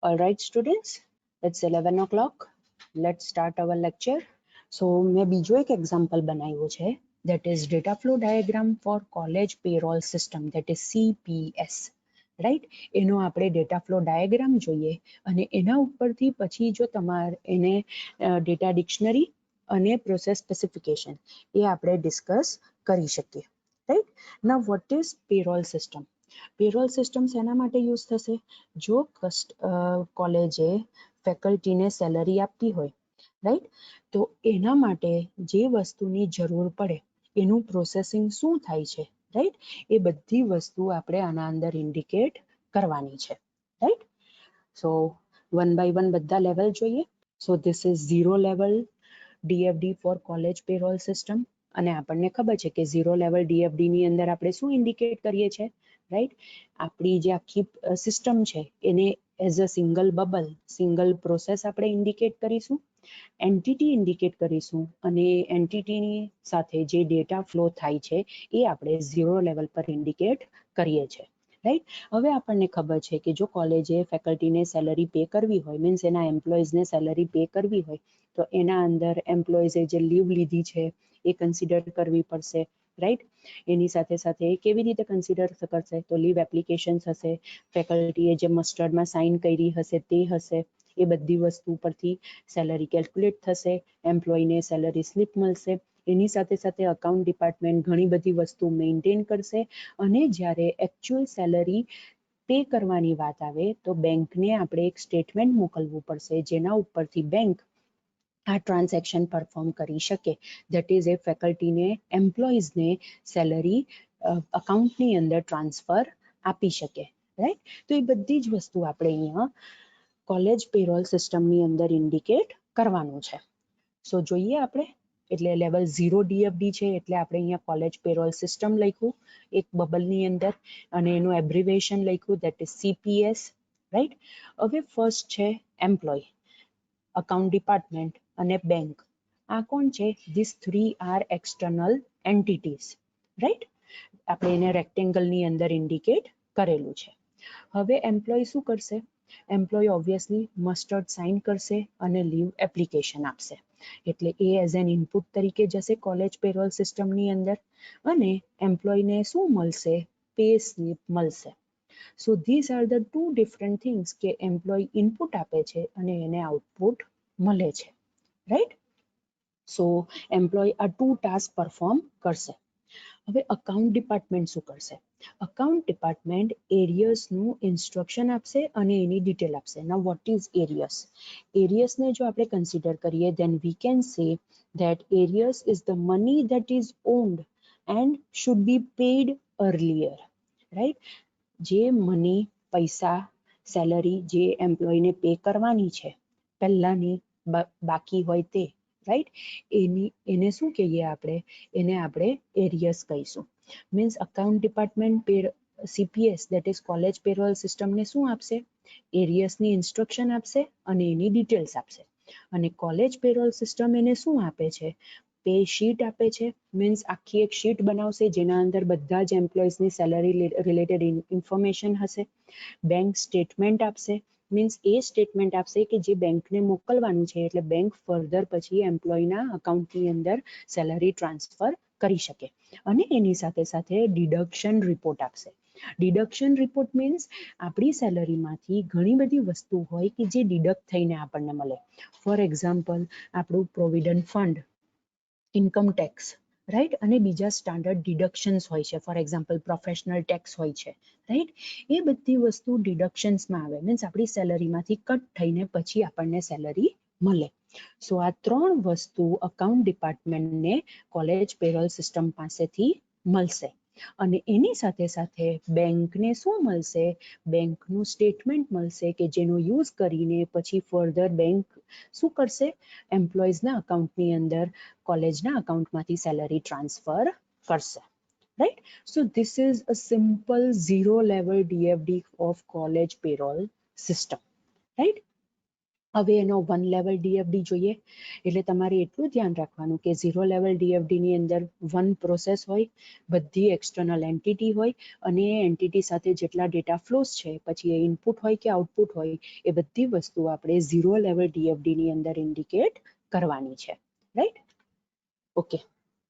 All right, students, it's 11 o'clock. Let's start our lecture. So, મેં બીજો એક example બનાવ્યો છે, that is data flow diagram for college payroll system, that is CPS. Right, એનો આપણે data flow diagram જોઈએ અને એના ઉપરથી પછી જો તમારે એને ડેટા ડિક્શનરી અને પ્રોસેસ સ્પેસિફિકેશન એ આપણે ડિસ્કસ કરી શકીએ. Right, now what is payroll system? Payroll system શેના માટે યુઝ થશે? જો કોલેજે ફેકલ્ટીને સેલરી આપતી હોય, રાઈટ, તો એના માટે જે વસ્તુની જરૂર પડે એનું પ્રોસેસિંગ શું થાય છે, રાઈટ, એ બધી વસ્તુ આપણે આના અંદર ઇન્ડિકેટ કરવાની છે. Right, so one by one બધા લેવલ જોઈએ. So this is 0 level DFD for college payroll system. અને આપણને ખબર છે કે 0 લેવલ ડીએફડી ની અંદર આપણે શું ઇન્ડિકેટ કરીએ છીએ, રાઈટ, આપણી જે આખી સિસ્ટમ છે એને as a single bubble, single process આપણે ઇન્ડિકેટ કરીશું, એન્ટિટી ઇન્ડિકેટ કરીશું અને એન્ટિટીની સાથે જે ડેટા ફ્લો થાય છે એ આપણે 0 લેવલ પર ઇન્ડિકેટ કરીએ છીએ. રાઈટ, હવે આપણને ખબર છે કે જો કોલેજે ફેકલ્ટીને સેલરી પે કરવી હોય, મીન્સ એના એમ્પ્લોઈઝને સેલરી પે કરવી હોય, તો એના અંદર એમ્પ્લોઈઝે જે લીવ લીધી છે એ કન્સિડર કરવી પડશે. રાઈટ, એની સાથે સાથે કેવી રીતે કન્સિડર કરશે? તો લીવ એપ્લિકેશન્સ હશે, ફેકલ્ટીએ જે મસ્ટર્ડમાં સાઇન કરી હશે તે હશે, એ બધી વસ્તુ પરથી સેલરી કેલ્ક્યુલેટ થશે, એમ્પ્લોયને સેલરી સ્લીપ મળશે. એની સાથે સાથે અકાઉન્ટ ડિપાર્ટમેન્ટ ઘણી બધી વસ્તુ મેન્ટેન કરશે અને જ્યારે એકચ્યુઅલ સેલરી પે કરવાની વાત આવે તો બેંકને આપણે એક સ્ટેટમેન્ટ મોકલવું પડશે જેના ઉપરથી બેંક આ ટ્રાન્ઝેક્શન પરફોર્મ કરી શકે. દેટ ઇઝ એ ફેકલ્ટીને એમ્પ્લોઈઝને સેલરી અકાઉન્ટની અંદર ટ્રાન્સફર આપી શકે. રાઈટ, તો એ બધી જ વસ્તુ આપણે અહીંયા કોલેજ પેરોલ સિસ્ટમની અંદર ઇન્ડિકેટ કરવાનું છે. સો જોઈએ આપણે, એટલે લેવલ 0 ડીએફડી છે એટલે આપણે અહીંયા કોલેજ પેરોલ સિસ્ટમ લખ્યું એક બબલની અંદર અને એનું એબ્રિવેશન લખ્યું, દેટ ઇઝ CPS. રાઈટ, હવે ફર્સ્ટ છે એમ્પ્લોય, અકાઉન્ટ ડિપાર્ટમેન્ટ અને બેંક. આ કોણ છે? This 3 are external entities. Right, આપણે એને રેક્ટેંગલની અંદર ઇન્ડિકેટ કરેલું છે. હવે એમ્પ્લોય શું કરશે? એમ્પ્લોય ઓબ્વિયસલી મસ્ટર્ડ સાઇન કરશે અને લીવ એપ્લિકેશન આપશે, એટલે એ એઝ એન ઇનપુટ તરીકે જશે કોલેજ પેરોલ સિસ્ટમની અંદર અને એમ્પ્લોયને શું મળશે? પે સ્લિપ મળશે. So this are the two different things કે એમ્પ્લોય ઇનપુટ આપે છે અને એને આઉટપુટ મળે છે. રાઈટ, સો એમ્પ્લોય આ 2 ટાસ્ક પરફોર્મ કરશે. હવે અકાઉન્ટ ડિપાર્ટમેન્ટ શું કરશે? અકાઉન્ટ ડિપાર્ટમેન્ટ એરિયસનું ઇન્સ્ટ્રક્શન આપશે અને એની ડિટેલ આપશે. Now what is arrears? એરિયસને જો આપણે કન્સિડર કરીએ then we can say that arius is the money that is owned and should be paid earlier. right, જે મની, પૈસા, સેલરી જે એમ્પ્લોયને પે કરવાની છે પહેલાની બાકી હોય તે, રાઈટ, એને શું કહીએ આપણે? એને આપણે એરિયસ કહીશું. Means account department CPS that is college payroll સિસ્ટમને શું આપશે? એરિયસની ઇન્સ્ટ્રક્શન આપશે અને એની ડિટેલ્સ આપશે. અને કોલેજ પેરોલ સિસ્ટમ એને શું આપે છે? પે શીટ આપે છે, મીન્સ આખી એક શીટ બનાવશે જેના અંદર બધા જ એમ્પ્લોઈઝની સેલરી રિલેટેડ ઇન્ફોર્મેશન હશે. બેંક સ્ટેટમેન્ટ આપશે, મીન્સ એ સ્ટેટમેન્ટ આપશે કે જે બેંકને મોકલવાનું છે એટલે બેંક ફર્ધર પછી એમ્પ્લોયના અકાઉન્ટની અંદર સેલરી ટ્રાન્સફર કરી શકે. અને એની સાથે સાથે ડિડક્શન રિપોર્ટ આપશે. ડિડક્શન રિપોર્ટ મીન્સ આપણી સેલરીમાંથી ઘણી બધી વસ્તુ હોય કે જે ડિડક્ટ થઈને આપણને મળે. ફોર એક્ઝામ્પલ, આપણું provident fund, income tax, right, અને બીજા સ્ટાન્ડર્ડ ડિડક્શન્સ હોય છે, ફોર એક્ઝામ્પલ પ્રોફેશનલ ટેક્સ હોય છે, રાઈટ, એ બધી વસ્તુ ડિડક્શન્સમાં આવે, મીન્સ આપણી સેલરીમાંથી કટ થઈને પછી આપણને સેલરી મળે. સો આ 3 વસ્તુ અકાઉન્ટ ડિપાર્ટમેન્ટને કોલેજ પેરોલ સિસ્ટમ પાસેથી મળશે. અને એની સાથે સાથે બેંકને શું મળશે? બેંકનું સ્ટેટમેન્ટ મળશે કે જેનો યુઝ કરીને પછી ફર્ધર બેંક શું કરશે? એમ્પ્લોઈઝના અકાઉન્ટની અંદર કોલેજના અકાઉન્ટમાંથી સેલરી ટ્રાન્સફર કરશે. Right, so this is a simple 0 level DFD of college payroll system. Right, હવે એનો 1 લેવલ ડીએફડી જોઈએ, એટલે તમારે એટલું ધ્યાન રાખવાનું કે 0 લેવલ ડીએફડી ની અંદર 1 પ્રોસેસ હોય, બધી એક્સટર્નલ એન્ટિટી હોય, અને એ એન્ટિટી સાથે જેટલા ડેટા ફ્લોસ છે, પછી એ ઇનપુટ હોય કે આઉટપુટ હોય, એ બધી વસ્તુ આપણે 0 લેવલ ડીએફડી ની અંદર ઇન્ડિકેટ કરવાની છે, right? Okay,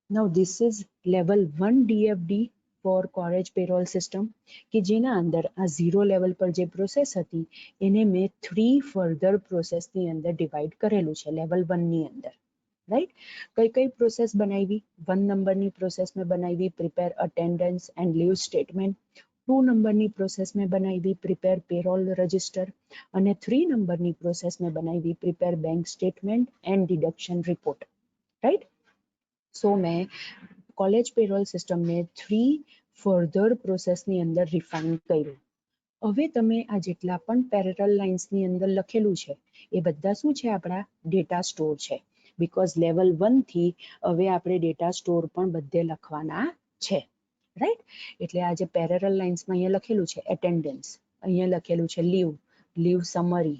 now this is level 1 DFD for college payroll system, કે જેના અંદર આ 0 લેવલ પર જે પ્રોસેસ હતી એને મેં 3 ફર્ધર પ્રોસેસની અંદર ડિવાઈડ કરેલું છે લેવલ 1 ની અંદર, રાઈટ? કઈ કઈ પ્રોસેસ બનાવી? 1 નંબરની પ્રોસેસ મેં બનાવી prepare attendance and leave statement, 2 નંબરની પ્રોસેસ મેં બનાવી પ્રિપેર પેરોલ રજિસ્ટર, અને 3 નંબરની પ્રોસેસ મેં બનાવી prepare bank statement and deduction report, right? So મેં કોલેજ પેરોલ સિસ્ટમને 3 ફર્ધર પ્રોસેસની અંદર રિફાઇન કર્યું. હવે તમે આ જેટલા પણ પેરેલલ લાઇન્સની અંદર લખેલું છે એ બધા શું છે? આપણા ડેટા સ્ટોર છે, બીકોઝ લેવલ 1 થી હવે આપણે ડેટા સ્ટોર પણ બધે લખવાના છે, રાઈટ? એટલે આ જે પેરેલલ લાઇન્સમાં અહીંયા લખેલું છે એટેન્ડન્સ, અહીંયા લખેલું છે leave, leave summary,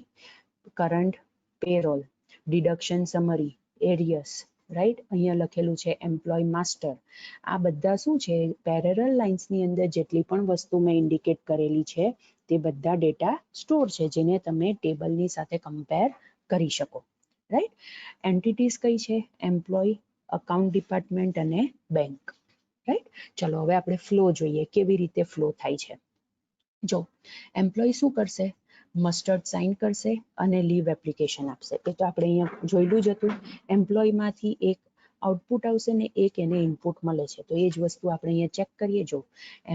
current payroll, deduction summary, arrears, right? અહીંયા લખેલું છે એમ્પ્લોય માસ્ટર. આ બધા શું છે? પેરેલલ લાઇન્સની અંદર જેટલી પણ વસ્તુ મેં ઇન્ડિકેટ કરેલી છે તે બધા ડેટા સ્ટોર છે, જેને તમે ટેબલની સાથે કમ્પેર કરી શકો, રાઈટ? એન્ટિટીઝ કઈ છે? એમ્પ્લોય, અકાઉન્ટ ડિપાર્ટમેન્ટ અને બેંક, રાઈટ? ચલો હવે આપણે ફ્લો જોઈએ, કેવી રીતે ફ્લો થાય છે. જો એમ્પ્લોય શું કરશે? મસ્ટર્ડ સાઇન કરશે અને લીવ એપ્લિકેશન આપશે. એ તો આપણે અહીંયા જોયેલું જ હતું. એમ્પ્લોયમાંથી એક આઉટપુટ આવશે ને એક એને ઇનપુટ મળે છે, તો એ જ વસ્તુ આપણે અહીંયા ચેક કરીએ. જો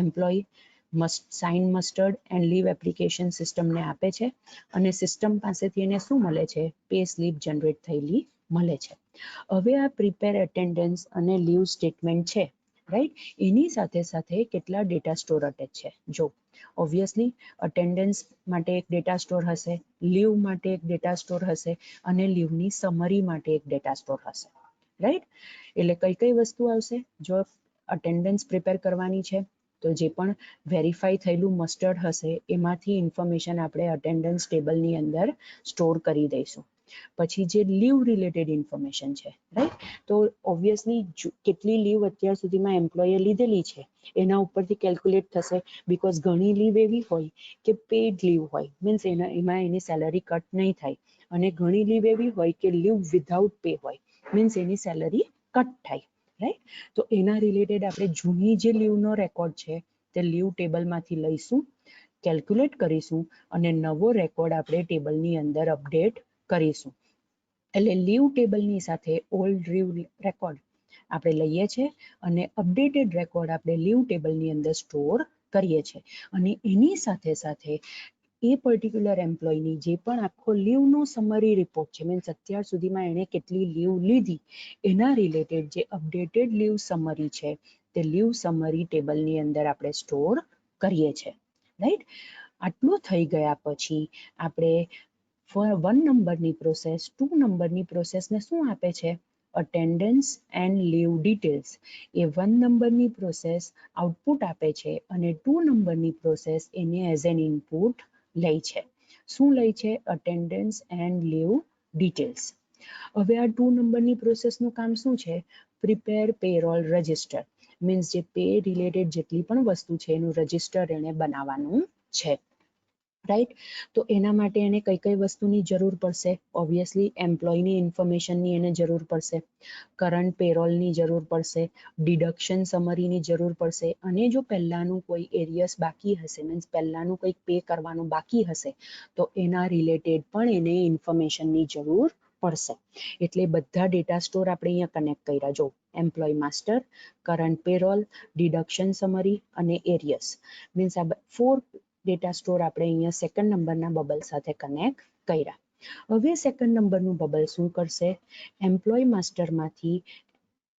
employee sign muster and leave application સિસ્ટમને આપે છે, અને સિસ્ટમ પાસેથી એને શું મળે છે? પે સ્લીપ જનરેટ થયેલી મળે છે. હવે આ પ્રિપેર એટેન્ડન્સ અને લીવ સ્ટેટમેન્ટ છે, રાઈટ? એની સાથે સાથે કેટલા ડેટા સ્ટોર અટેચ છે? જો ઓબ્વિયસલી અટેન્ડન્સ માટે એક ડેટા સ્ટોર હશે, લીવ માટે એક ડેટા સ્ટોર હશે, અને લીવની સમરી માટે એક ડેટા સ્ટોર હશે, રાઈટ? એટલે કઈ કઈ વસ્તુ આવશે? જો અટેન્ડન્સ પ્રિપેર કરવાની છે તો જે પણ વેરીફાઈ થયેલું મસ્ટર્ડ હશે એમાંથી ઇન્ફોર્મેશન આપણે અટેન્ડન્સ ટેબલની અંદર સ્ટોર કરી દઈશું. પછી જે લીવ રિલેટેડ ઇન્ફોર્મેશન છે, રાઈટ? તો ઓબ્વિયસલી કેટલી લીવ અત્યાર સુધીમાં એમ્પ્લોયે લીધેલી છે એના ઉપરથી કેલ્ક્યુલેટ થશે, બીકોઝ ઘણી લીવ એવી હોય કે પેડ લીવ હોય, મીન્સ એમાં એની સેલરી કટ નહીં થાય, અને ઘણી લીવ એવી હોય કે લીવ વિધાઉટ પે હોય, મીન્સ એની સેલરી કટ થાય, રાઈટ? તો એના રિલેટેડ આપણે જૂની જે લીવનો રેકોર્ડ છે તે લીવ ટેબલમાંથી લઈશું, કેલ્ક્યુલેટ કરીશું, અને નવો રેકોર્ડ આપણે ટેબલની અંદર અપડેટ કરીશું. એટલે લીવ ટેબલની સાથે ઓલ્ડ લીવ રેકોર્ડ આપણે લઈએ છીએ અને અપડેટેડ રેકોર્ડ આપણે લીવ ટેબલની અંદર સ્ટોર કરીએ છીએ. અને એની સાથે સાથે એ પર્ટિક્યુલર એમ્પ્લોયની જે પણ આખો લીવનો સમરી રિપોર્ટ છે, મીન્સ અત્યાર સુધીમાં એણે કેટલી લીવ લીધી એના રિલેટેડ જે અપડેટેડ લીવ સમરી છે તે લીવ સમરી ટેબલની અંદર આપણે સ્ટોર કરીએ છીએ, રાઈટ? આટલું થઈ ગયા પછી આપણે 1 નંબરની પ્રોસેસ 2 નંબરની પ્રોસેસને શું આપે છે? Attendance and leave details. એ 1 નંબરની પ્રોસેસ આઉટપુટ આપે છે અને 2 નંબરની પ્રોસેસ એને એઝ એન ઇનપુટ લે છે. શું લે છે? Attendance and leave details. હવે આ 2 નંબરની પ્રોસેસનું કામ શું છે? પ્રિપેર પેરોલ રજિસ્ટર, મીન્સ જે પે રિલેટેડ જેટલી પણ વસ્તુ છે એનું રજિસ્ટર એને બનાવવાનું છે, રાઈટ? તો એના માટે એને કઈ કઈ વસ્તુની જરૂર પડશે? ઓબ્વિયસલી એમ્પ્લોયની ઇન્ફોર્મેશનની એને જરૂર પડશે, કરંટ પેરોલની જરૂર પડશે, ડિડક્શન સમરીની જરૂર પડશે, અને જો પહેલાનું કોઈ એરિયસ બાકી હશે, મીન્સ પહેલાનું કંઈક પે કરવાનું બાકી હશે તો એના રિલેટેડ પણ એને ઇન્ફોર્મેશનની જરૂર પડશે. એટલે બધા ડેટા સ્ટોર આપણે અહીંયા કનેક્ટ કર્યા. જો employee master, current payroll, deduction summary અને એરિયસ, મીન્સ આ 4 ડેટા સ્ટોર આપણે અહીંયા સેકન્ડ નંબરના બબલ સાથે કનેક્ટ કર્યા. હવે સેકન્ડ નંબરનું બબલ શું કરશે? એમ્પ્લોય માસ્ટરમાંથી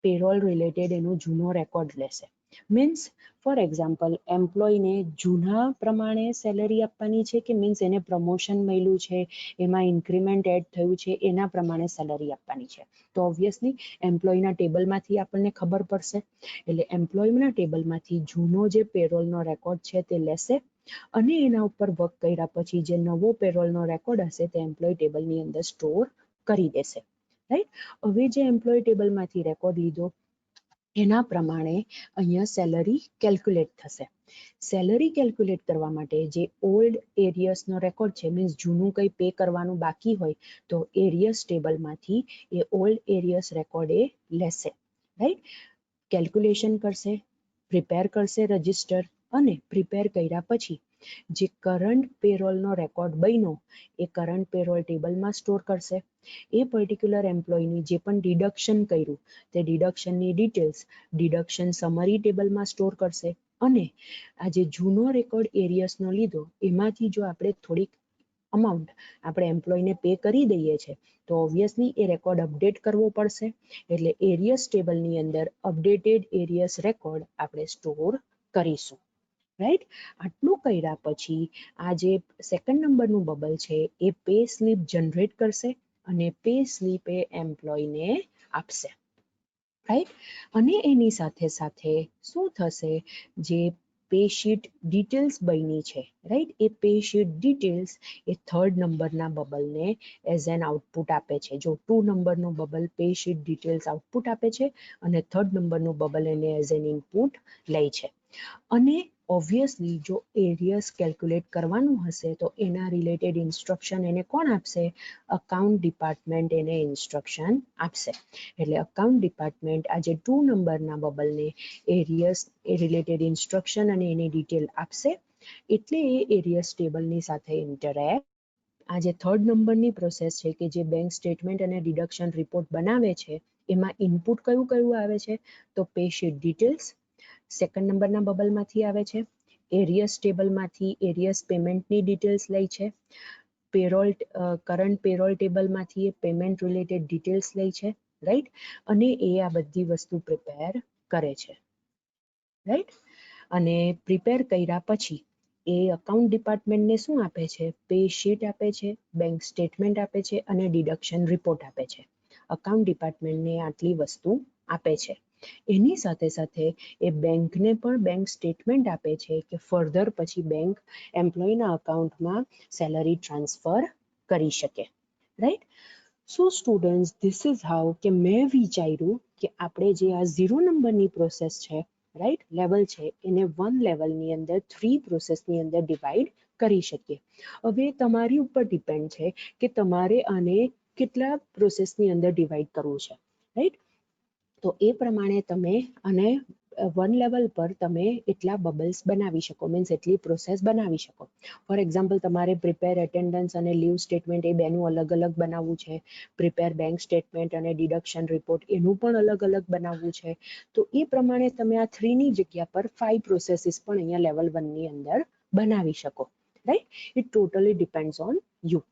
પેરોલ રિલેટેડ એનો જૂનો રેકોર્ડ લેશે, મીન્સ ફોર એક્ઝામ્પલ એમ્પ્લોયને જૂના પ્રમાણે સેલરી આપવાની છે કે મીન્સ એને પ્રમોશન મળ્યું છે, એમાં ઇન્ક્રીમેન્ટ એડ થયું છે, એના પ્રમાણે સેલરી આપવાની છે. તો ઓબ્વિયસલી એમ્પ્લોયના ટેબલમાંથી આપણને ખબર પડશે, એટલે એમ્પ્લોયના ટેબલમાંથી જૂનો જે પેરોલનો રેકોર્ડ છે તે લેશે અને એના ઉપર વર્ક કર્યા પછી જે નવો પેરોલનો રેકોર્ડ હશે તે એમ્પ્લોય ટેબલની અંદર સ્ટોર કરી દેશે, રાઈટ. હવે જે એમ્પ્લોય ટેબલમાંથી રેકોર્ડ લીધો એના પ્રમાણે અહીંયા સેલરી કેલ્ક્યુલેટ થશે. સેલરી કેલ્ક્યુલેટ કરવા માટે જે ઓલ્ડ એરિયસનો રેકોર્ડ છે, મીન્સ જૂનું કંઈ પે કરવાનું બાકી હોય તો એરિયસ ટેબલમાંથી એ ઓલ્ડ એરિયસ રેકોર્ડ એ લેશે, રાઈટ. કેલ્ક્યુલેશન કરશે, પ્રિપેર કરશે રજિસ્ટર, અને પ્રિપેર કર્યા પછી જે કરંટ પેરોલનો રેકોર્ડ બન્યો એ કરંટ પેરોલ ટેબલમાં સ્ટોર કરશે. એ પર્ટિક્યુલર એમ્પ્લોયની જે પણ ડિડક્શન કર્યું તે ડિડક્શનની ડિટેલ્સ ડિડક્શન સમરી ટેબલમાં સ્ટોર કરશે. અને આ જે જૂનો રેકોર્ડ એરિયસનો લીધો એમાંથી જો આપણે થોડીક અમાઉન્ટ આપણે એમ્પ્લોયને પે કરી દઈએ છીએ તો ઓબ્વિયસલી એ રેકોર્ડ અપડેટ કરવો પડશે. એટલે એરિયસ ટેબલની અંદર અપડેટેડ એરિયસ રેકોર્ડ આપણે સ્ટોર કરીશું, રાઈટ. આટલું કર્યા પછી આ જે સેકન્ડ નંબરનું બબલ છે એ પે સ્લીપ જનરેટ કરશે અને પે સ્લીપ એ એમ્પ્લોયને આપશે, રાઈટ. અને એની સાથે સાથે શું થશે, જે પે શીટ ડિટેલ્સ બની છે, રાઈટ, એ પે શીટ ડિટેલ્સ એ થર્ડ નંબરના બબલને એઝ એન આઉટપુટ આપે છે. જો 2 નંબરનું bubble pay sheet details output આપે છે અને થર્ડ નંબરનું બબલ એને એઝ એન ઇનપુટ લે છે. અને ઓબ્વિયસલી જો એરિયસ કેલ્ક્યુલેટ કરવાનું હશે તો એના રિલેટેડ ઇન્સ્ટ્રક્શન એને કોણ આપશે, અકાઉન્ટ ડિપાર્ટમેન્ટ એને ઇન્સ્ટ્રક્શન આપશે. એટલે અકાઉન્ટ ડિપાર્ટમેન્ટ આજે 2 નંબરના બબલને એરિયસ એ રિલેટેડ ઇન્સ્ટ્રક્શન અને એની ડિટેલ આપશે, એટલે એ એરિયસ ટેબલની સાથે ઇન્ટરેક્ટ. આ જે થર્ડ નંબરની પ્રોસેસ છે કે જે બેંક સ્ટેટમેન્ટ અને ડિડક્શન રિપોર્ટ બનાવે છે એમાં ઇનપુટ કયું કયું આવે છે, તો પે શીટ ડિટેલ્સ સેકન્ડ નંબરના બબલમાંથી આવે છે, એરિયસ ટેબલમાંથી એરિયસ પેમેન્ટની ડિટેલ્સ લે છે, પેરોલ કરંટ પેરોલ ટેબલમાંથી એ પેમેન્ટ રિલેટેડ ડિટેલ્સ લે છે, રાઈટ. અને એ આ બધી વસ્તુ પ્રિપેર કરે છે, રાઈટ. અને પ્રિપેર કર્યા પછી એ અકાઉન્ટ ડિપાર્ટમેન્ટને શું આપે છે, પે શીટ આપે છે, બેંક સ્ટેટમેન્ટ આપે છે અને ડિડક્શન રિપોર્ટ આપે છે. અકાઉન્ટ ડિપાર્ટમેન્ટને આટલી વસ્તુ આપે છે. એની સાથે સાથે એ બેંકને પણ બેંક સ્ટેટમેન્ટ આપે છે કે ફર્ધર પછી બેંક એમ્પ્લોયના અકાઉન્ટમાં સેલરી ટ્રાન્સફર કરી શકે, right. So students, this is how કે મેં વિચાર્યું કે આપણે જે આ 0 નંબરની પ્રોસેસ છે, રાઈટ, લેવલ છે, એને 1 લેવલની અંદર 3 પ્રોસેસની અંદર ડિવાઈડ કરી શકીએ. હવે તમારી ઉપર ડિપેન્ડ છે કે તમારે આને કેટલા પ્રોસેસની અંદર ડિવાઈડ કરવું છે, રાઈટ. તો એ પ્રમાણે તમે અને 1 લેવલ પર તમે એટલા બબલ્સ બનાવી શકો, મીન્સ એટલી પ્રોસેસ બનાવી શકો. ફોર એક્ઝામ્પલ, તમારે પ્રિપેર એટેન્ડન્સ અને લીવ સ્ટેટમેન્ટ એ બેનું અલગ અલગ બનાવવું છે, પ્રિપેર બેંક સ્ટેટમેન્ટ અને ડિડક્શન રિપોર્ટ એનું પણ અલગ અલગ બનાવવું છે. તો એ પ્રમાણે તમે આ 3ની જગ્યા પર 5 પ્રોસેસીસ પણ અહીંયા લેવલ 1ની અંદર બનાવી શકો, right. It totally depends on you.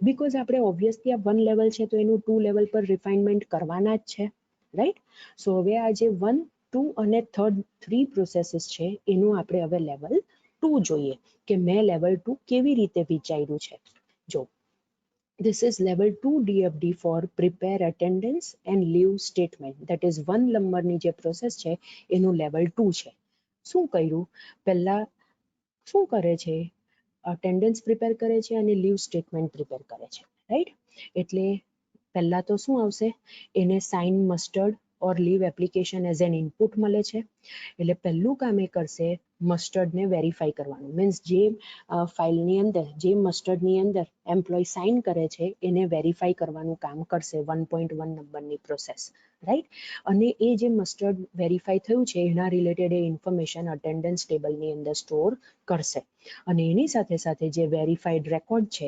Because આપણે ઓબ્વિયસલી આ 1 લેવલ છે તો એનું 2 લેવલ પર રિફાઇનમેન્ટ કરવાના જ છે, રાઈટ. સો હવે આ જે 1, 2 અને 3 પ્રોસેસીસ છે એનું આપણે હવે લેવલ 2 જોઈએ કે મેં લેવલ 2 કેવી રીતે વિચાર્યું છે. જો this is level 2 DFD for prepare attendance and leave statement, that is 1 નંબરની જે પ્રોસેસ છે એનું લેવલ 2 છે. શું કર્યું, પહેલા શું કરે છે, અટેન્ડન્સ પ્રિપેર કરે છે અને લીવ સ્ટેટમેન્ટ પ્રિપેર કરે છે, રાઈટ. એટલે પહેલા તો શું આવશે, એને sign muster or leave application as an input મળે છે. એટલે પહેલું કામ એ કરશે મસ્ટર્ડને વેરીફાઈ કરવાનું, મીન્સ જે ફાઇલની અંદર જે મસ્ટર્ડની અંદર એમ્પ્લોય સાઇન કરે છે એને વેરીફાઈ કરવાનું કામ કરશે 1.1 નંબરની પ્રોસેસ, રાઈટ. અને એ જે મસ્ટર્ડ વેરીફાઈ થયું છે એના રિલેટેડ એ ઇન્ફોર્મેશન અટેન્ડન્સ ટેબલની અંદર સ્ટોર કરશે. અને એની સાથે સાથે જે વેરીફાઈડ રેકોર્ડ છે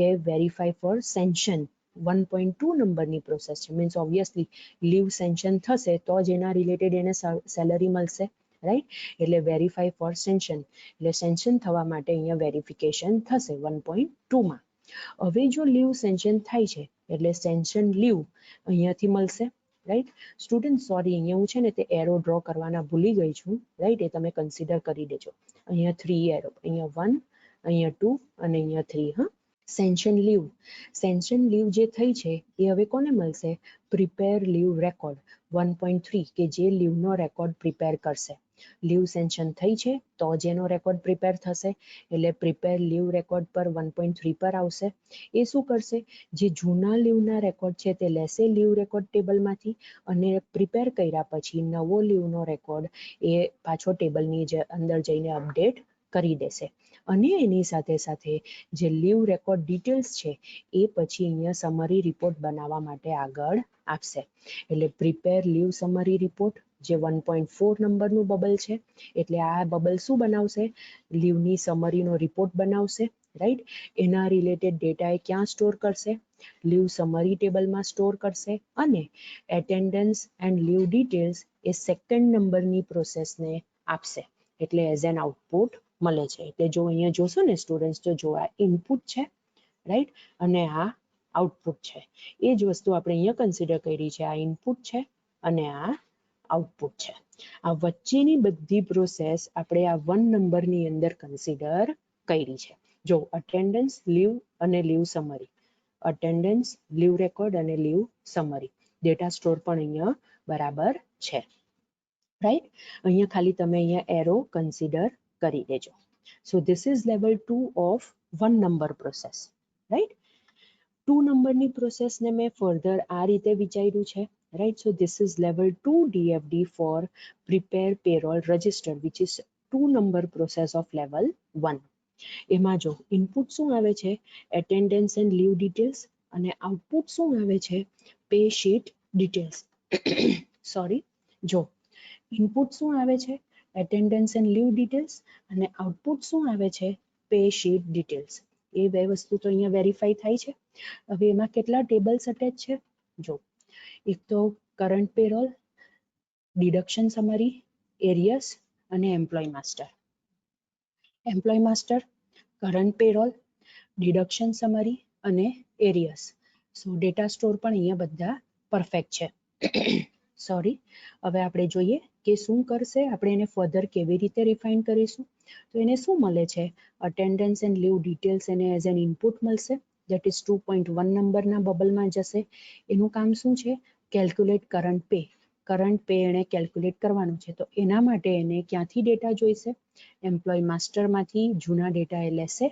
એ વેરીફાઈ ફોર સેન્શન 1.2 નંબરની પ્રોસેસ છે, મીન્સ ઓબ્વિયસલી લીવ સેન્શન થશે તો જ એના રિલેટેડ એને સેલરી મળશે, રાઈટ. એટલે વેરીફાઈ ફોર સેન્શન, એટલે સેન્શન થવા માટે અહીંયા વેરિફિકેશન થશે 1.2માં. હવે જો લીવ સેન્શન થાય છે એટલે સેન્શન લીવ અહીંયાથી મળશે, રાઈટ. સ્ટુડન્ટ સોરી, અહીંયા હું છે ને તે એરો ડ્રો કરવાના ભૂલી ગઈ છું, રાઈટ. એ તમે કન્સિડર કરી દેજો. અહીંયા 3 એરો, અહીંયા 1, અહીંયા 2 અને અહીંયા 3. હા, સેન્શન લીવ જે થઈ છે એ હવે કોને મળશે, પ્રિપેર લીવ રેકોર્ડ 1.3 કે જે લીવનો રેકોર્ડ પ્રિપેર કરશે. લીવ સેન્શન થઈ છે તો જ એનો રેકોર્ડ પ્રિપેર થશે, એટલે પ્રિપેર લીવ રેકોર્ડ પર 1.3 પર આવશે. એ શું કરશે, જે જૂના લીવના રેકોર્ડ છે તે લેશે લીવ રેકોર્ડ ટેબલમાંથી અને પ્રિપેર કર્યા પછી નવો લીવનો રેકોર્ડ એ પાછો ટેબલની અંદર જઈને અપડેટ કરી દેશે. અને એની સાથે સાથે જે લીવ રેકોર્ડ ડિટેલ્સ છે એ પછી અહીંયા સમરી રિપોર્ટ બનાવવા માટે આગળ આપશે. એટલે પ્રિપેર લીવ સમરી રિપોર્ટ જે 1.4 નંબરનું બબલ છે, એટલે આ બબલ શું બનાવશે, લીવની સમરીનો રિપોર્ટ બનાવશે, રાઈટ. એના રિલેટેડ ડેટા એ ક્યાં સ્ટોર કરશે, લીવ સમરી ટેબલમાં સ્ટોર કરશે અને એટેન્ડન્સ એન્ડ લીવ ડિટેલ્સ એ સેકન્ડ નંબરની પ્રોસેસને આપશે, એટલે એઝ એન આઉટપુટ મળે છે. એટલે જો અહીંયા જોશો ને સ્ટુડન્ટ્સ, તો જો આ ઇનપુટ છે, રાઈટ, અને આ આઉટપુટ છે. એ જ વસ્તુ આપણે અહીંયા કન્સિડર કરી છે, આ ઇનપુટ છે અને આ આઉટપુટ છે. આ વચ્ચેની બધી પ્રોસેસ આપણે આ 1 નંબરની અંદર કન્સિડર કરી છે. જો અટેન્ડન્સ, લીવ અને leave summary, attendance, leave record અને લીવ સમરી, ડેટા સ્ટોર પણ અહીંયા બરાબર છે, રાઈટ. અહીંયા ખાલી તમે અહીંયા એરો કન્સિડર કરી દેજો. So this is level 2 of 1 number process, right. 2 નંબરની પ્રોસેસને મેં ફર્ધર આ રીતે વિચાર્યું છે, right. So this is level 2 DFD for prepare payroll register which is 2 number process of level 1. એમાં જો ઇનપુટ શું આવે છે, એટેન્ડન્સ એન્ડ લીવ ડિટેલ્સ, અને આઉટપુટ શું આવે છે, પે શીટ ડિટેલ્સ. સોરી, જો ઇનપુટ શું આવે છે, એટેન્ડન્સ એન્ડ લીવ ડિટેલ્સ, અને આઉટપુટ શું આવે છે, પે શીટ ડિટેલ્સ. એ બે વસ્તુ તો અહીંયા વેરીફાઈ થાય છે. હવે એમાં કેટલા ટેબલ્સ અટેચ છે, જો એક તો current payroll, deduction summary, arrears અને employee master. Employee master, current payroll, deduction summary અને એરિયસ. સો ડેટા સ્ટોર પણ અહીંયા બધા પરફેક્ટ છે. સોરી, હવે આપણે જોઈએ કે શું કરશે, આપણે એને ફર્ધર કેવી રીતે રિફાઇન કરીશું. તો એને શું મળે છે, અટેન્ડન્સ એન્ડ લીવ ડિટેલ્સ એને એઝ એન ઇનપુટ મળશે, દેટ ઇઝ 2.1 નંબરના બબલમાં જશે. એનું કામ શું છે, calculate current pay. Current pay એને કેલ્ક્યુલેટ કરવાનું છે, તો એના માટે એને ક્યાંથી ડેટા જોઈશે, એમ્પ્લોય માસ્ટરમાંથી જૂના ડેટા એ લેશે.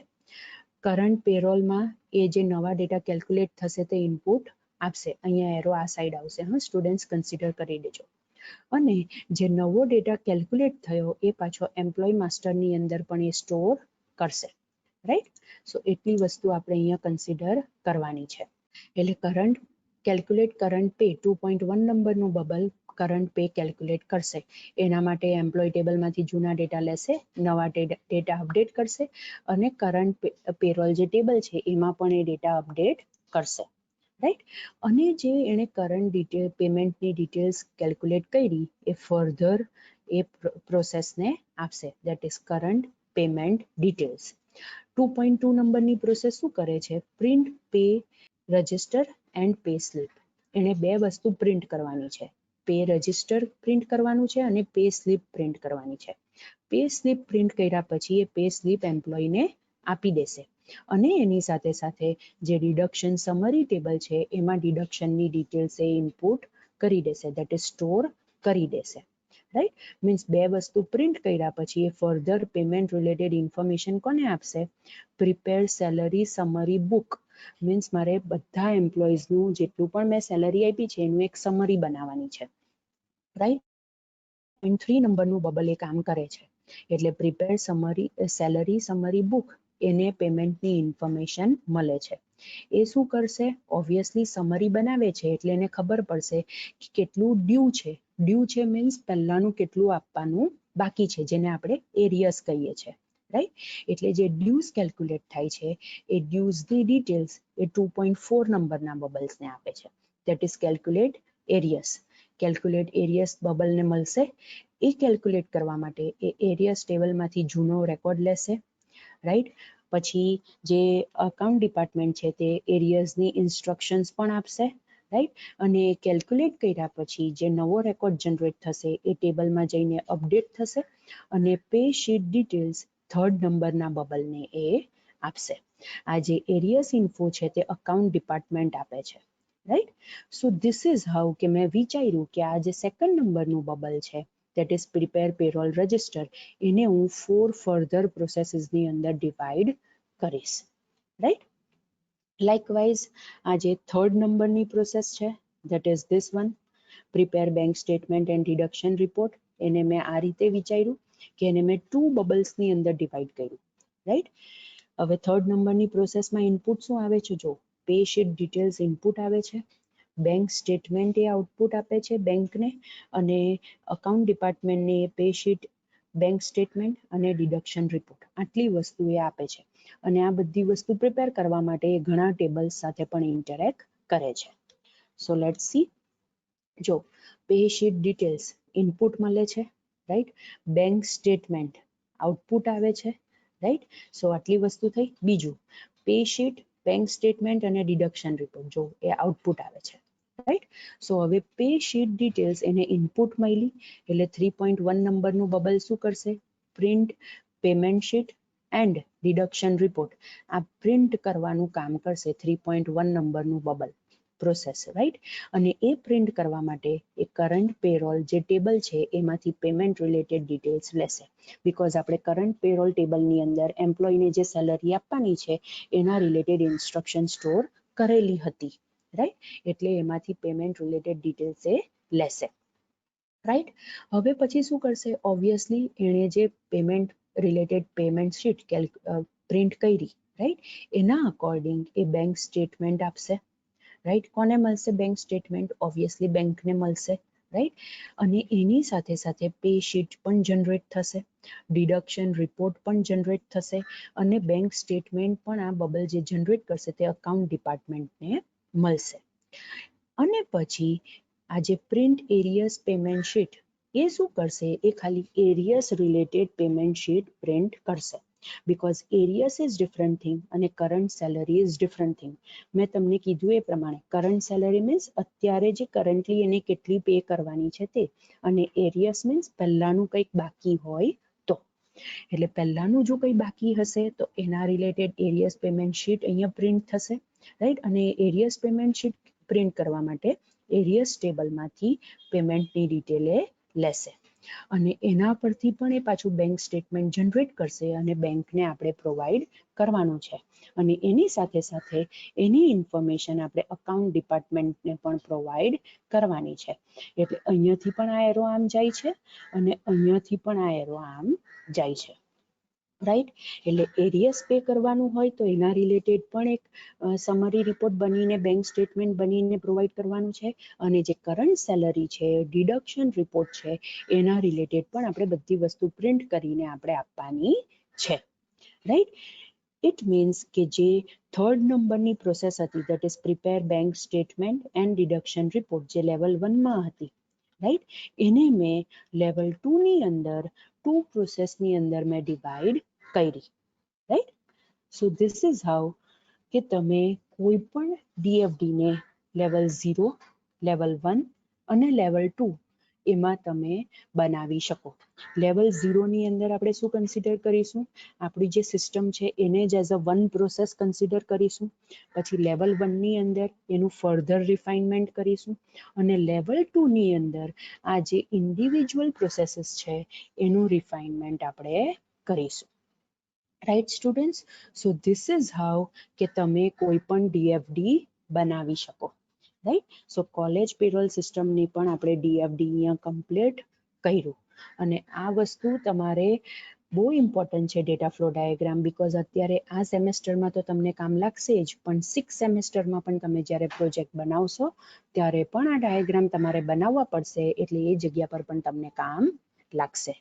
કરંટ પેરોલમાં એ જે નવા ડેટા કેલ્ક્યુલેટ થશે તે ઇનપુટ આપશે. અહીંયા એરો આ સાઈડ આવશે, હા સ્ટુડન્ટ્સ કન્સિડર કરી દેજો. અને જે નવો ડેટા કેલ્ક્યુલેટ થયો એ પાછો એમ્પ્લોય માસ્ટરની અંદર પણ એ સ્ટોર કરશે, રાઈટ. સો એટલી વસ્તુ આપણે અહીંયા કન્સિડર કરવાની છે. એટલે કરંટ કેલ્ક્યુલેટ કરંટ પે 2.1 નંબરનું બબલ કરંટ પે કેલ્ક્યુલેટ કરશે. એના માટે એમ્પ્લોય ટેબલમાંથી જૂના ડેટા લેશે, નવા ડેટા અપડેટ કરશે અને કરંટ પેરોલ જે ટેબલ છે એમાં પણ એ ડેટા અપડેટ કરશે, રાઈટ. અને જે એણે કરંટ ડિટેલ પેમેન્ટની ડિટેલ્સ કેલ્ક્યુલેટ કરી એ ફર્ધર એ પ્રોસેસને આપશે, that is current payment details. 2.2 નંબરની પ્રોસેસ શું કરે છે, print pay register and pay slip. એણે બે વસ્તુ પ્રિન્ટ કરવાની છે, પે રજિસ્ટર પ્રિન્ટ કરવાનું છે અને પે સ્લિપ પ્રિન્ટ કરવાની છે. પે સ્લિપ પ્રિન્ટ કર્યા પછી એ પે સ્લિપ એમ્પ્લોયને આપી દેશે અને એની સાથે સાથે જે ડિડક્શન સમરી ટેબલ છે એમાં ડિડક્શનની ડિટેલ્સ એ ઇનપુટ કરી દેશે, દેટ ઇઝ સ્ટોર કરી દેશે, રાઈટ. મીન્સ બે વસ્તુ પ્રિન્ટ કર્યા પછી એ ફર્ધર પેમેન્ટ રિલેટેડ ઇન્ફોર્મેશન કોને આપશે, prepare salary summary book. Means મારે બધા એમ્પ્લોઈઝનું જેટલું પણ મેં સેલરી આપી છે એનું એક સમરી બનાવવાની છે, રાઈટ. 3 નંબરનું બબલ એ કામ કરે છે. એટલે prepare summary salary summary book એને પેમેન્ટની ઇન્ફોર્મેશન મળે છે. એ શું કરશે, ઓબ્વિયસલી સમરી બનાવે છે એટલે એને ખબર પડશે કે કેટલું ડ્યુ છે. ડ્યુ છે મીન્સ પહેલાનું કેટલું આપવાનું બાકી છે, જેને આપણે એરિયસ કહીએ છીએ, રાઈટ. એટલે જે ડ્યુઝ કેલ્ક્યુલેટ થાય છે એ ડ્યુઝની ડિટેલ્સ એ 2.4 નંબરના બબલ્સને આપે છે, that is calculate arrears. Calculate arrears બબલને મળશે. એ કેલ્ક્યુલેટ કરવા માટે એ એરિયસ ટેબલમાંથી જૂનો રેકોર્ડ લેશે, રાઈટ. પછી જે અકાઉન્ટ ડિપાર્ટમેન્ટ છે તે એરિયસની ઇન્સ્ટ્રક્શન્સ પણ આપશે, રાઈટ. અને કેલ્ક્યુલેટ કર્યા પછી જે નવો રેકોર્ડ જનરેટ થશે એ ટેબલમાં જઈને અપડેટ થશે અને પે શીટ ડિટેલ્સ 3rd નંબરના બબલને એ આપશે. આ જે એરિયસ ઇન્ફો છે તે અકાઉન્ટ ડિપાર્ટમેન્ટ આપે છે, right. So this is how કે મેં વિચાર્યું કે આ જે 2nd નંબરનું બબલ છે that is prepare payroll register, એને હું 4 further processes ની અંદર divide કરીશ, right? Likewise, આ જે થર્ડ નંબરની પ્રોસેસ છે that is this one, prepare bank statement and deduction report, એને મેં આ રીતે વિચાર્યું કે એને મેં 2 બબલ્સની અંદર ડિવાઈડ કર્યું, રાઈટ? હવે થર્ડ નંબરની પ્રોસેસમાં ઇનપુટ શું આવે છે? જો પે શીટ ડિટેલ્સ ઇનપુટ આવે છે, બેંક સ્ટેટમેન્ટ એ આઉટપુટ આપે છે બેંકને, અને અકાઉન્ટ ડિપાર્ટમેન્ટને એ પે શીટ, બેંક સ્ટેટમેન્ટ અને ડિડક્શન રિપોર્ટ, આટલી વસ્તુ એ આપે છે. અને આ બધી વસ્તુ પ્રિપેર કરવા માટે એ ઘણા ટેબલ્સ સાથે પણ ઇન્ટરેક્ટ કરે છે. So let's see. જો પે શીટ ડિટેલ્સ ઇનપુટ મળે છે, રાઈટ? બેંક સ્ટેટમેન્ટ આઉટપુટ આવે છે, રાઈટ? સો આટલી વસ્તુ થઈ. બીજું, પે શીટ, બેંક સ્ટેટમેન્ટ અને ડિડક્શન રિપોર્ટ, જો એ આઉટપુટ આવે છે, રાઈટ? સો હવે પે શીટ ડિટેલ્સ એને ઇનપુટ મળી એટલે 3.1 નંબરનું બબલ શું કરશે? Print payment sheet and deduction report, આ પ્રિન્ટ કરવાનું કામ કરશે 3.1 નંબરનું બબલ પ્રોસેસ, રાઈટ? અને એ પ્રિન્ટ કરવા માટે એ કરંટ પેરોલ જે ટેબલ છે એમાંથી પેમેન્ટ રિલેટેડ ડિટેલ્સ લેશે, બીકોઝ આપણે કરંટ પેરોલ ટેબલની અંદર એમ્પ્લોયને જે સેલરી આપવાની છે એના રિલેટેડ ઇન્સ્ટ્રક્શન સ્ટોર કરેલી હતી, રાઈટ? એટલે એમાંથી પેમેન્ટ રિલેટેડ ડિટેલ્સ એ લેશે, રાઈટ? હવે પછી શું કરશે? ઓબ્વિયસલી એણે જે payment related payment sheet print કરી, રાઈટ? એના અકોર્ડિંગ એ બેંક સ્ટેટમેન્ટ આપશે, રાઈટ? કોને મળશે બેંક સ્ટેટમેન્ટ? ઓબ્વિયસલી બેંકને મળશે, રાઈટ? અને એની સાથે સાથે પે શીટ પણ જનરેટ થશે, ડિડક્શન રિપોર્ટ પણ જનરેટ થશે, અને બેંક સ્ટેટમેન્ટ પણ આ બબલ જે જનરેટ કરશે તે અકાઉન્ટ ડિપાર્ટમેન્ટને મળશે. અને પછી આ જે પ્રિન્ટ એરિયસ પેમેન્ટ શીટ એ શું કરશે? એ ખાલી arrears related payment sheet print કરશે, because arrears is different thing અને current salary is different thing. મેં તમને કીધું એ પ્રમાણે કરંટ સેલરી મીન્સ અત્યારે જે કરન્ટલી એને કેટલી પે કરવાની છે તે, અને એરિયસ મીન્સ પહેલાનું કંઈક બાકી હોય તો. એટલે પહેલાનું જો કંઈ બાકી હશે તો એના રિલેટેડ એરિયસ પેમેન્ટ શીટ અહીંયા પ્રિન્ટ થશે, રાઈટ? અને એરિયસ પેમેન્ટ શીટ પ્રિન્ટ કરવા માટે એરિયસ ટેબલમાંથી પેમેન્ટની ડિટેલ એ લેશે, અને એના પરથી પણ એ પાછું બેંક સ્ટેટમેન્ટ જનરેટ કરશે અને બેંકને આપણે પ્રોવાઈડ કરવાનું છે. અને એની સાથે સાથે એની ઇન્ફોર્મેશન આપણે અકાઉન્ટ ડિપાર્ટમેન્ટને પણ પ્રોવાઈડ કરવાની છે. એટલે અહીંયાથી પણ આ એરો આમ જાય છે અને અહીંયાથી પણ આ એરો આમ જાય છે, રાઈટ? એટલે એરિયસ પે કરવાનું હોય તો એના રિલેટેડ પણ એક સમરી રિપોર્ટ બનીને બેંક સ્ટેટમેન્ટ બનીને પ્રોવાઈડ કરવાનું છે, અને જે કરંટ સેલરી છે, ડિડક્શન રિપોર્ટ છે, એના રિલેટેડ પણ આપણે બધી વસ્તુ પ્રિન્ટ કરીને આપણે આપવાની છે, રાઈટ? ઇટ મીન્સ કે જે થર્ડ નંબરની પ્રોસેસ હતી that is prepare bank statement and deduction report, જે લેવલ 1માં હતી, રાઈટ? એને મેં લેવલ 2ની અંદર 2 પ્રોસેસની અંદર મેં ડિવાઈડ કરી, right? So this is how કે તમે કોઈ પણ ડીએફડીને લેવલ 0, લેવલ 1 અને લેવલ 2 એમાં તમે બનાવી શકો. લેવલ 0ની અંદર આપણે શું કન્સિડર કરીશું? આપણી જે સિસ્ટમ છે એને જ as a one process consider કરીશું. પછી લેવલ 1ની અંદર એનું ફર્ધર રિફાઇનમેન્ટ કરીશું, અને લેવલ 2ની અંદર આ જે ઇન્ડિવિજ્યુઅલ પ્રોસેસીસ છે એનું રિફાઇનમેન્ટ આપણે કરીશું, right students? So this is how કે તમે કોઈ પણ ડીએફડી બનાવી શકો, રાઈટ? સો કોલેજ પેરોલ સિસ્ટમની પણ આપણે ડીએફડી અહીંયા કમ્પ્લીટ કર્યું. અને આ વસ્તુ તમારે બહુ ઇમ્પોર્ટન્ટ છે, ડેટા ફ્લો ડાયાગ્રામ, બીકોઝ અત્યારે આ સેમેસ્ટરમાં તો તમને કામ લાગશે જ, પણ 6 સેમેસ્ટરમાં પણ તમે જ્યારે પ્રોજેક્ટ બનાવશો ત્યારે પણ આ ડાયાગ્રામ તમારે બનાવવા પડશે, એટલે એ જગ્યા પર પણ તમને કામ લાગશે.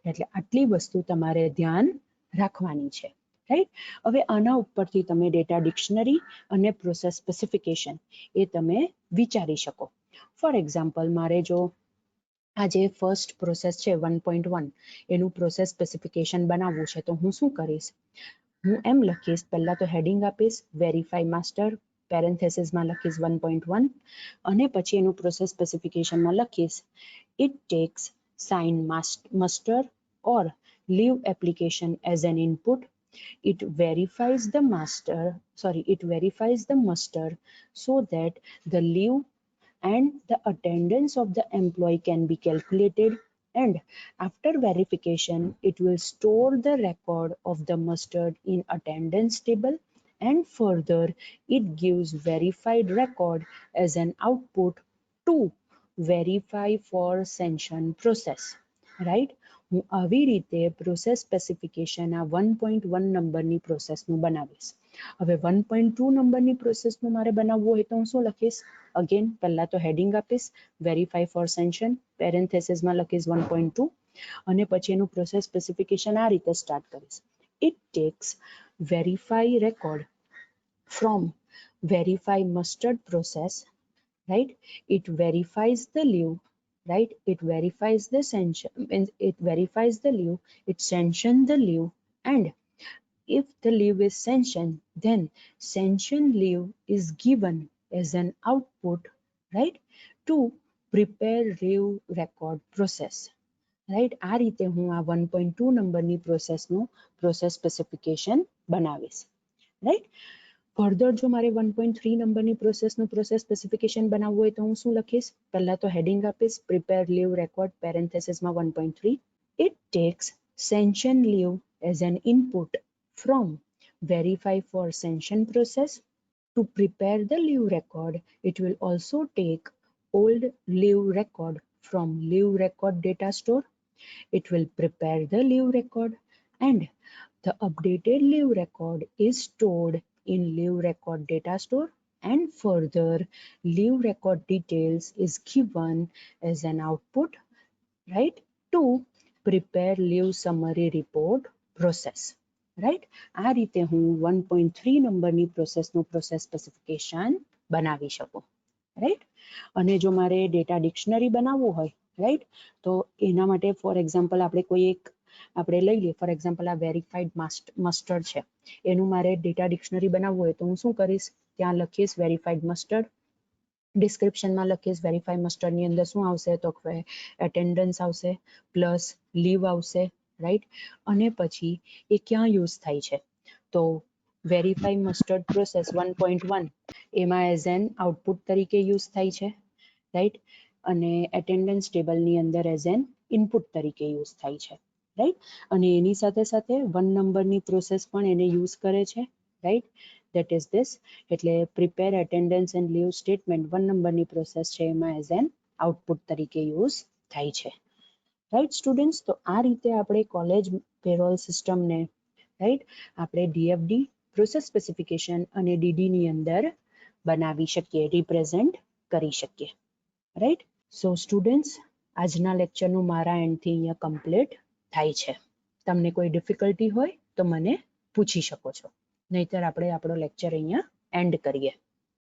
એટલે આટલી વસ્તુ તમારે ધ્યાન રાખવાની છે, રાઈટ? હવે આના ઉપરથી તમે ડેટા ડિક્શનરી અને પ્રોસેસ સ્પેસિફિકેશન એ તમે વિચારી શકો. ફોર એક્ઝામ્પલ, મારે જો આ જે ફર્સ્ટ પ્રોસેસ છે 1.1 એનું પ્રોસેસ સ્પેસિફિકેશન બનાવવું છે, તો હું શું કરીશ? હું એમ લખીશ, પહેલા તો હેડિંગ આપીશ વેરીફાઈ માસ્ટર, પેરેન્થેસિસમાં લખીશ 1.1, અને પછી એનું પ્રોસેસ સ્પેસિફિકેશનમાં લખીશ it takes sign master or leave application as an input. It verifies the muster so that the leave and the attendance of the employee can be calculated. and after verification it will store the record of the mustard in attendance table, and further it gives verified record as an output to verify for sanction process, right? હું આવી રીતે process specification આ 1.1 નંબરની પ્રોસેસનું બનાવીશ. હવે 1.2 નંબરની પ્રોસેસનું મારે બનાવવું હોય તો હું શું લખીશ? અગેન પહેલા તો હેડિંગ આપીશ વેરીફાઈ ફોર સેન્શન, પેરેન્થેસિસમાં લખીશ 1.2 અને પછી એનું પ્રોસેસ સ્પેસિફિકેશન આ રીતે સ્ટાર્ટ કરીશ. It tax verify record from verify mustard process, right? It verifies the leave, right? It verifies the sanction, it verifies the leave, it sanctions the leave, and if the leave is sanctioned, then sanction leave is given as an output, right, to prepare leave record process, right? આ રીતે હું આ 1.2 નંબરની પ્રોસેસનું process specification બનાવીશ, right? Further જો મારે 1.3 નંબરની પ્રોસેસનું process specification બનાવવું હોય તો હું શું લખીશ? પહેલા તો હેડિંગ આપીશ પ્રિપેર લીવ રેકોર્ડ પેરેન્થેસિસમાં 1.3. It takes sanction leave as an input from verify for sanction process to prepare the leave record. It will also take old leave record from leave record data store. It will prepare the leave record, and the updated leave record is stored in leave record data store, and further leave record details is given as an output, right, to prepare leave summary report process, right? આ રીતે હું 1.3 નંબરની પ્રોસેસનું process specification બનાવી શકું, right? અને જો મારે data dictionary બનાવવું હોય, રાઈટ, તો એના માટે ફોર એક્ઝામ્પલ આપણે કોઈ એક આપણે લઈ લઈએ. ફોર એક્ઝામ્પલ આ વેરીફાઈડ મસ્ટર્ડ છે, એનું મારે ડેટા ડિક્શનરી બનાવવું હોય તો હું શું કરીશ? ત્યાં લખીશ વેરીફાઈડ મસ્ટર્ડ, ડિસ્ક્રિપ્શનમાં લખીશ વેરીફાઈડ મસ્ટર્ડની અંદર શું આવશે તો એટેન્ડન્સ આવશે પ્લસ લીવ આવશે, રાઈટ? અને પછી એ ક્યાં યુઝ થાય છે તો વેરીફાઈ મસ્ટર્ડ પ્રોસેસ 1.1 એમાં એઝ એન આઉટપુટ તરીકે યુઝ થાય છે, રાઈટ? અને એટેન્ડન્સ ટેબલની અંદર એઝ એન ઇનપુટ તરીકે યુઝ થાય છે, રાઈટ? અને એની સાથે સાથે 1 નંબરની પ્રોસેસ પણ એને યુઝ કરે છે, રાઈટ? That is this. એટલે prepare attendance and leave statement 1 નંબરની પ્રોસેસ છે એમાં એઝ એન આઉટપુટ તરીકે યુઝ થાય છે, રાઈટ સ્ટુડન્ટ્સ? તો આ રીતે આપણે કોલેજ પેરોલ સિસ્ટમને, રાઈટ, આપણે ડીએફડી પ્રોસેસ સ્પેસિફિકેશન અને ડીડીની અંદર બનાવી શકીએ, રિપ્રેઝેન્ટ કરી શકીએ, રાઈટ? સો સ્ટુડન્ટ્સ, આજના લેક્ચરનું મારા એન્ડથી અહીંયા કમ્પ્લીટ થાય છે. તમને કોઈ ડિફિકલ્ટી હોય તો મને પૂછી શકો છો, નહીતર આપણે આપણો લેક્ચર અહીંયા એન્ડ કરીએ.